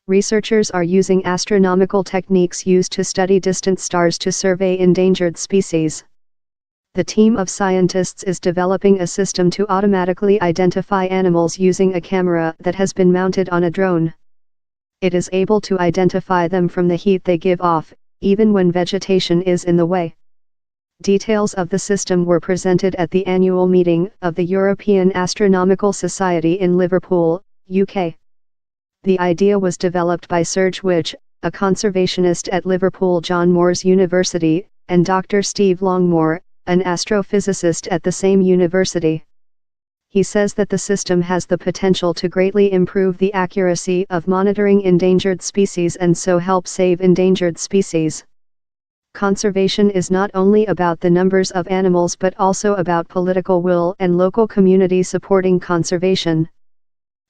Researchers are using astronomical techniques used to study distant stars to survey endangered species. The team of scientists is developing a system to automatically identify animals using a camera that has been mounted on a drone. It is able to identify them from the heat they give off, even when vegetation is in the way. Details of the system were presented at the annual meeting of the European Astronomical Society in Liverpool, UK. The idea was developed by Serge Witch, a conservationist at Liverpool John Moores University, and Dr. Steve Longmore, an astrophysicist at the same university. He says that the system has the potential to greatly improve the accuracy of monitoring endangered species and so help save endangered species. Conservation is not only about the numbers of animals but also about political will and local community supporting conservation.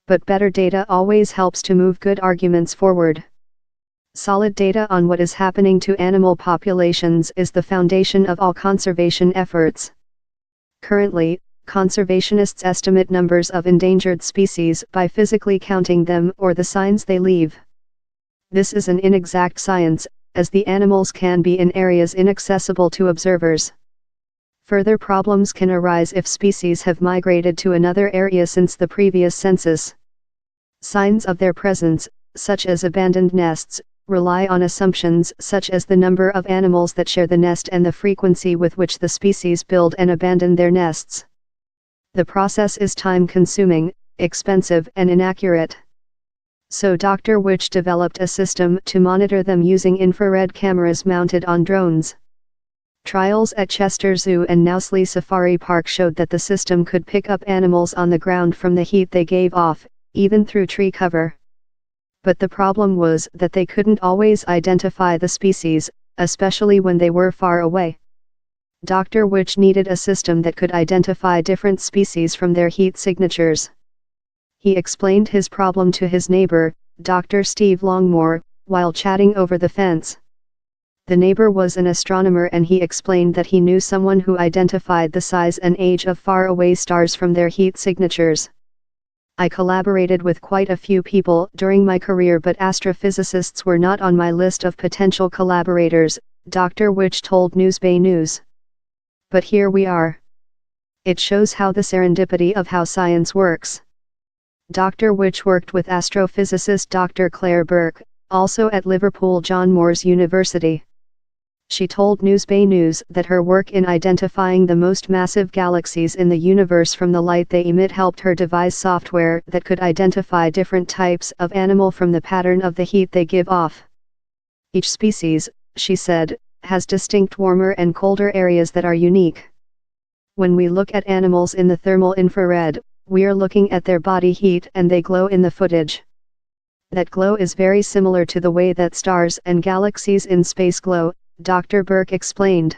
But better data always helps to move good arguments forward. Solid data on what is happening to animal populations is the foundation of all conservation efforts. Currently, conservationists estimate numbers of endangered species by physically counting them or the signs they leave. This is an inexact science, as the animals can be in areas inaccessible to observers. Further problems can arise if species have migrated to another area since the previous census. Signs of their presence, such as abandoned nests, rely on assumptions such as the number of animals that share the nest and the frequency with which the species build and abandon their nests. The process is time-consuming, expensive and inaccurate. So Dr. Witch developed a system to monitor them using infrared cameras mounted on drones. Trials at Chester Zoo and Knowsley Safari Park showed that the system could pick up animals on the ground from the heat they gave off, even through tree cover. But the problem was that they couldn't always identify the species, especially when they were far away. Dr. Witch needed a system that could identify different species from their heat signatures. He explained his problem to his neighbor, Dr. Steve Longmore, while chatting over the fence. The neighbor was an astronomer and he explained that he knew someone who identified the size and age of far-away stars from their heat signatures. I collaborated with quite a few people during my career, but astrophysicists were not on my list of potential collaborators, Dr. Witch told Newsbay News. But here we are. It shows how the serendipity of how science works. Dr. Witch worked with astrophysicist Dr. Claire Burke, also at Liverpool John Moores University. She told Newsbay News that her work in identifying the most massive galaxies in the universe from the light they emit helped her devise software that could identify different types of animal from the pattern of the heat they give off. Each species, she said, has distinct warmer and colder areas that are unique. When we look at animals in the thermal infrared, we are looking at their body heat and they glow in the footage. That glow is very similar to the way that stars and galaxies in space glow, Dr. Burke explained.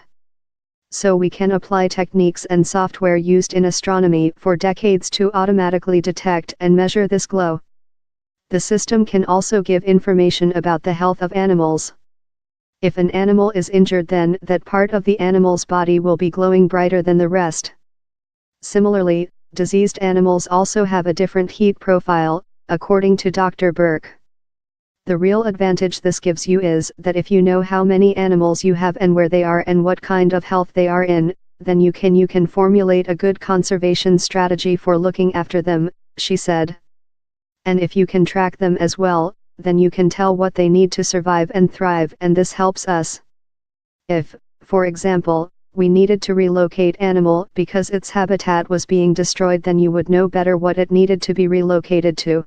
So we can apply techniques and software used in astronomy for decades to automatically detect and measure this glow. The system can also give information about the health of animals. If an animal is injured, then that part of the animal's body will be glowing brighter than the rest. Similarly, diseased animals also have a different heat profile, according to Dr. Burke. The real advantage this gives you is that if you know how many animals you have and where they are and what kind of health they are in, then you can formulate a good conservation strategy for looking after them, she said. And if you can track them as well, then you can tell what they need to survive and thrive, and this helps us. If, for example, we needed to relocate animal because its habitat was being destroyed, then you would know better what it needed to be relocated to.